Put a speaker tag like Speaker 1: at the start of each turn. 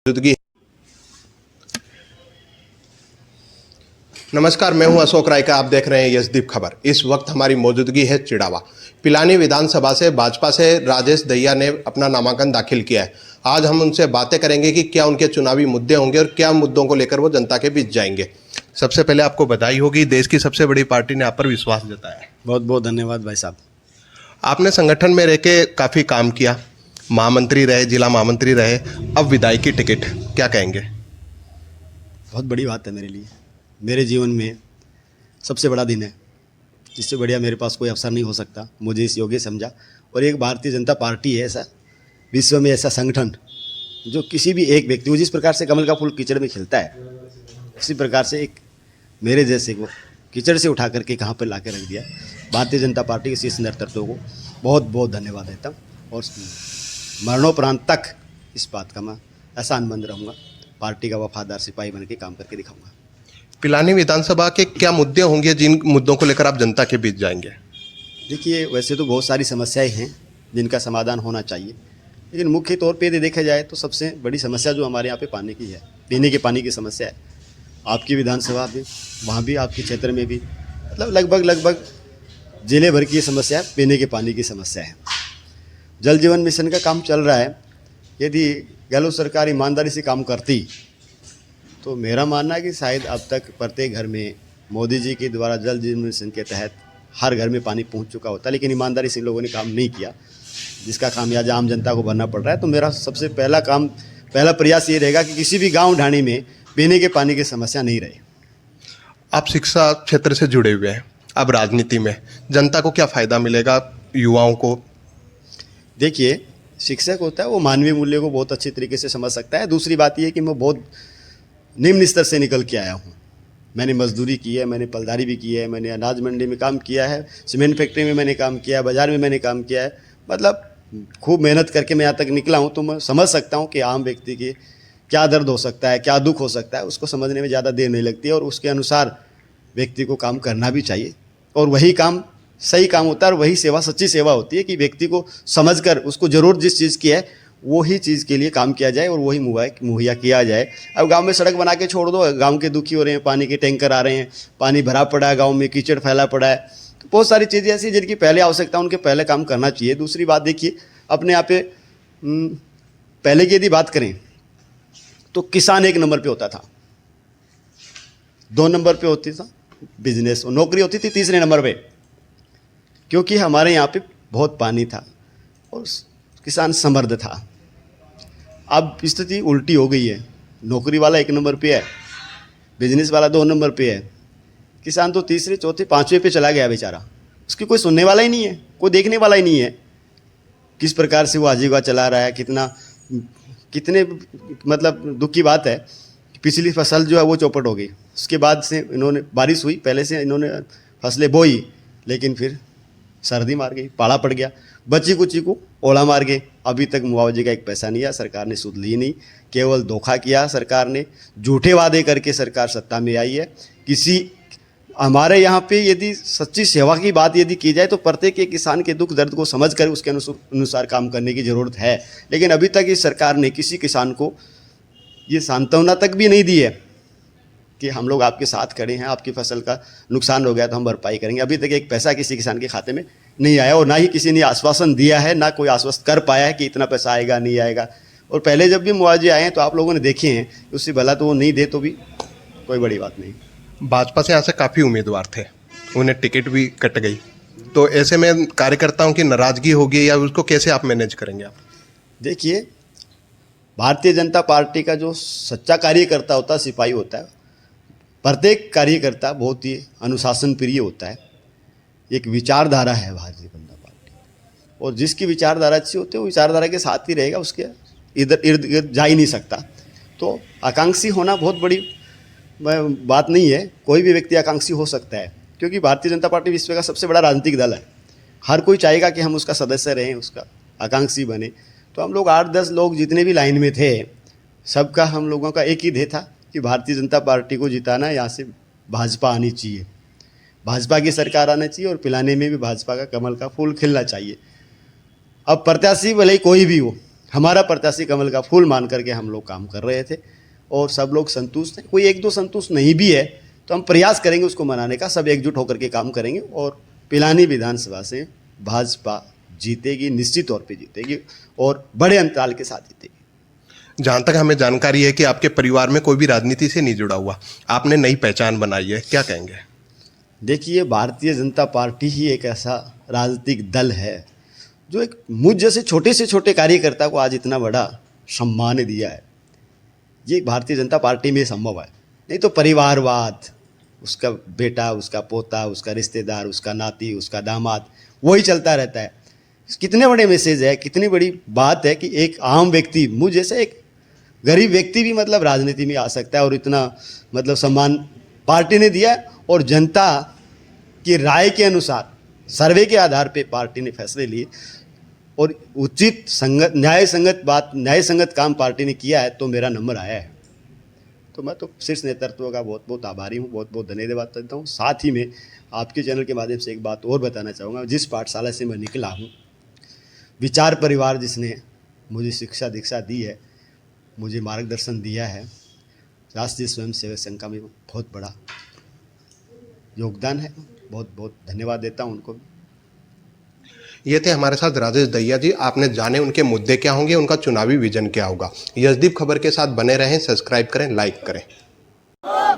Speaker 1: मौजूदगी। नमस्कार, मैं हूं अशोक राय का। आप देख रहे हैं यशदीप खबर। इस वक्त हमारी मौजूदगी है चिड़ावा। पिलानी विधानसभा से भाजपा से राजेश दहिया ने अपना नामांकन दाखिल किया है। आज हम उनसे बातें करेंगे कि क्या उनके चुनावी मुद्दे होंगे और क्या मुद्दों को लेकर वो जनता के बीच जाएंगे। सबसे पहले आपको बधाई होगी, देश की सबसे बड़ी पार्टी ने आप पर विश्वास जताया है।
Speaker 2: बहुत बहुत धन्यवाद भाई साहब।
Speaker 1: आपने संगठन में रह के काफ़ी काम किया, महामंत्री रहे, जिला महामंत्री रहे, अब विधायकी टिकट, क्या कहेंगे?
Speaker 2: बहुत बड़ी बात है मेरे लिए। मेरे जीवन में सबसे बड़ा दिन है, जिससे बढ़िया मेरे पास कोई अवसर नहीं हो सकता। मुझे इस योग्य समझा। और एक भारतीय जनता पार्टी है ऐसा विश्व में ऐसा संगठन जो किसी भी एक व्यक्ति को, जिस प्रकार से कमल का फूल कीचड़ में खिलता है, उसी प्रकार से एक मेरे जैसे को कीचड़ से उठा करके कहाँ पर ला के रख दिया। भारतीय जनता पार्टी के शीर्ष नेतृत्व को बहुत बहुत धन्यवाद देता हूँ और मरणोपरांत तक इस बात का मैं एहसानमंद रहूँगा। पार्टी का वफादार सिपाही बन के काम करके दिखाऊंगा।
Speaker 1: पिलानी विधानसभा के क्या मुद्दे होंगे जिन मुद्दों को लेकर आप जनता के बीच जाएंगे?
Speaker 2: देखिए, वैसे तो बहुत सारी समस्याएं हैं जिनका समाधान होना चाहिए, लेकिन मुख्य तौर पे यदि देखा जाए तो सबसे बड़ी समस्या जो हमारे यहाँ पे पानी की है, पीने के पानी की समस्या है। आपकी विधानसभा भी, वहाँ भी, आपके क्षेत्र में भी, मतलब लगभग जिले भर की ये समस्या है, पीने के पानी की समस्या है। जल जीवन मिशन का काम चल रहा है। यदि गहलोत सरकार ईमानदारी से काम करती तो मेरा मानना है कि शायद अब तक प्रत्येक घर में मोदी जी के द्वारा जल जीवन मिशन के तहत हर घर में पानी पहुंच चुका होता, लेकिन ईमानदारी से इन लोगों ने काम नहीं किया, जिसका खामियाजा आम जनता को भरना पड़ रहा है। तो मेरा सबसे पहला प्रयास ये रहेगा कि किसी भी गांव ढाणी में पीने के पानी की समस्या नहीं रहे।
Speaker 1: आप शिक्षा क्षेत्र से जुड़े हुए हैं, अब राजनीति में जनता को क्या फ़ायदा मिलेगा, युवाओं को?
Speaker 2: देखिए, शिक्षक होता है वो मानवीय मूल्यों को बहुत अच्छी तरीके से समझ सकता है। दूसरी बात ये है कि मैं बहुत निम्न स्तर से निकल के आया हूँ। मैंने मजदूरी की है, मैंने पलदारी भी की है, मैंने अनाज मंडी में काम किया है, सीमेंट फैक्ट्री में मैंने काम किया है, बाज़ार में मैंने काम किया है। मतलब खूब मेहनत करके मैं यहाँ तक निकला हूँ। तो मैं समझ सकता हूँ कि आम व्यक्ति की क्या दर्द हो सकता है, क्या दुख हो सकता है, उसको समझने में ज़्यादा देर नहीं लगती है। और उसके अनुसार व्यक्ति को काम करना भी चाहिए, और वही काम सही काम होता है, और वही सेवा सच्ची सेवा होती है कि व्यक्ति को समझकर उसको ज़रूरत जिस चीज़ की है वही चीज़ के लिए काम किया जाए और वही मुहैया किया जाए। अब गांव में सड़क बना के छोड़ दो, गांव के दुखी हो रहे हैं, पानी के टैंकर आ रहे हैं, पानी भरा पड़ा है, गांव में कीचड़ फैला पड़ा है। तो बहुत सारी चीज़ें ऐसी जिनकी पहले आवश्यकता उनके पहले काम करना चाहिए। दूसरी बात देखिए, अपने यहाँ पे पहले की यदि बात करें तो किसान 1 नंबर पर होता था, 2 नंबर पर होती था बिजनेस, और नौकरी होती थी 3रे नंबर पर, क्योंकि हमारे यहाँ पे बहुत पानी था और किसान समृद्ध था। अब स्थिति उल्टी हो गई है, नौकरी वाला 1 नंबर पे है, बिजनेस वाला 2 नंबर पे है, किसान तो 3रे, 4थे, 5वें पे चला गया बेचारा। उसकी कोई सुनने वाला ही नहीं है, कोई देखने वाला ही नहीं है किस प्रकार से वो आजीविका चला रहा है। कितने मतलब दुख की बात है, पिछली फसल जो है वो चौपट हो गई। उसके बाद से इन्होंने, बारिश हुई पहले से, इन्होंने फसलें बोई, लेकिन फिर सर्दी मार गई, पाला पड़ गया, बच्ची कुची को ओला मार गए। अभी तक मुआवजे का 1 पैसा नहीं आया, सरकार ने सुध ली नहीं, केवल धोखा किया सरकार ने, झूठे वादे करके सरकार सत्ता में आई है। हमारे यहाँ पे यदि सच्ची सेवा की बात यदि की जाए तो प्रत्येक एक किसान के दुख दर्द को समझकर उसके अनुसार काम करने की ज़रूरत है। लेकिन अभी तक इस सरकार ने किसी किसान को ये सांत्वना तक भी नहीं दी है कि हम लोग आपके साथ खड़े हैं, आपकी फसल का नुकसान हो गया तो हम भरपाई करेंगे। अभी तक 1 पैसा किसी किसान के खाते में नहीं आया, और ना ही किसी ने आश्वासन दिया है, ना कोई आश्वस्त कर पाया है कि इतना पैसा आएगा नहीं आएगा। और पहले जब भी मुआवजे आए हैं तो आप लोगों ने देखे हैं, उससे भला तो वो नहीं दे तो भी कोई बड़ी बात नहीं।
Speaker 1: भाजपा से यहाँ से काफ़ी उम्मीदवार थे, उन्हें टिकट भी कट गई, तो ऐसे में कार्यकर्ताओं की नाराज़गी होगी या उसको कैसे आप मैनेज करेंगे आप?
Speaker 2: देखिए, भारतीय जनता पार्टी का जो सच्चा कार्यकर्ता होता है, सिपाही होता है, प्रत्येक कार्यकर्ता बहुत ही अनुशासन प्रिय होता है। एक विचारधारा है भारतीय जनता पार्टी, और जिसकी विचारधारा अच्छी होती है वो विचारधारा के साथ ही रहेगा, उसके इधर इर्द गिर्द जा ही नहीं सकता। तो आकांक्षी होना बहुत बड़ी बात नहीं है, कोई भी व्यक्ति आकांक्षी हो सकता है, क्योंकि भारतीय जनता पार्टी विश्व का सबसे बड़ा राजनीतिक दल है। हर कोई चाहेगा कि हम उसका सदस्य रहें, उसका आकांक्षी बने। तो हम लोग 8-10 लोग जितने भी लाइन में थे, सबका हम लोगों का एक ही ध्येय था कि भारतीय जनता पार्टी को जिताना है, यहाँ से भाजपा आनी चाहिए, भाजपा की सरकार आना चाहिए, और पिलाने में भी भाजपा का कमल का फूल खिलना चाहिए। अब प्रत्याशी भले ही कोई भी हो, हमारा प्रत्याशी कमल का फूल मान करके हम लोग काम कर रहे थे और सब लोग संतुष्ट हैं। कोई एक दो संतुष्ट नहीं भी है तो हम प्रयास करेंगे उसको मनाने का, सब एकजुट होकर के काम करेंगे और पिलानी विधानसभा से भाजपा जीतेगी, निश्चित तौर पे जीतेगी और बड़े अंतराल के साथ जीतेगी।
Speaker 1: जहाँ तक हमें जानकारी है कि आपके परिवार में कोई भी राजनीति से नहीं जुड़ा हुआ, आपने नई पहचान बनाई है, क्या कहेंगे?
Speaker 2: देखिए, भारतीय जनता पार्टी ही एक ऐसा राजनीतिक दल है जो एक मुझ जैसे छोटे से छोटे कार्यकर्ता को आज इतना बड़ा सम्मान दिया है। ये भारतीय जनता पार्टी में संभव है, नहीं तो परिवारवाद, उसका बेटा, उसका पोता, उसका रिश्तेदार, उसका नाती, उसका दामाद, वही चलता रहता है। कितने बड़े मैसेज है, कितनी बड़ी बात है कि एक आम व्यक्ति, मुझ जैसे एक गरीब व्यक्ति भी मतलब राजनीति में आ सकता है और इतना मतलब सम्मान पार्टी ने दिया है। और जनता की राय के अनुसार, सर्वे के आधार पे पार्टी ने फैसले लिए और उचित संगत, न्याय संगत काम पार्टी ने किया है तो मेरा नंबर आया है। तो मैं तो शीर्ष नेतृत्व का बहुत बहुत आभारी हूँ, बहुत बहुत धन्यवाद देता हूँ। साथ ही में आपके चैनल के माध्यम से एक बात और बताना चाहूँगा। जिस पाठशाला से मैं निकला हूँ, विचार परिवार जिसने मुझे शिक्षा दीक्षा दी है, मुझे मार्गदर्शन दिया है, राष्ट्रीय स्वयंसेवक संघ का भी बहुत बड़ा योगदान है। बहुत बहुत धन्यवाद देता हूँ उनको।
Speaker 1: ये थे हमारे साथ राजेश दहिया जी। आपने जाने उनके मुद्दे क्या होंगे, उनका चुनावी विजन क्या होगा। यशदीप खबर के साथ बने रहें, सब्सक्राइब करें, लाइक करें।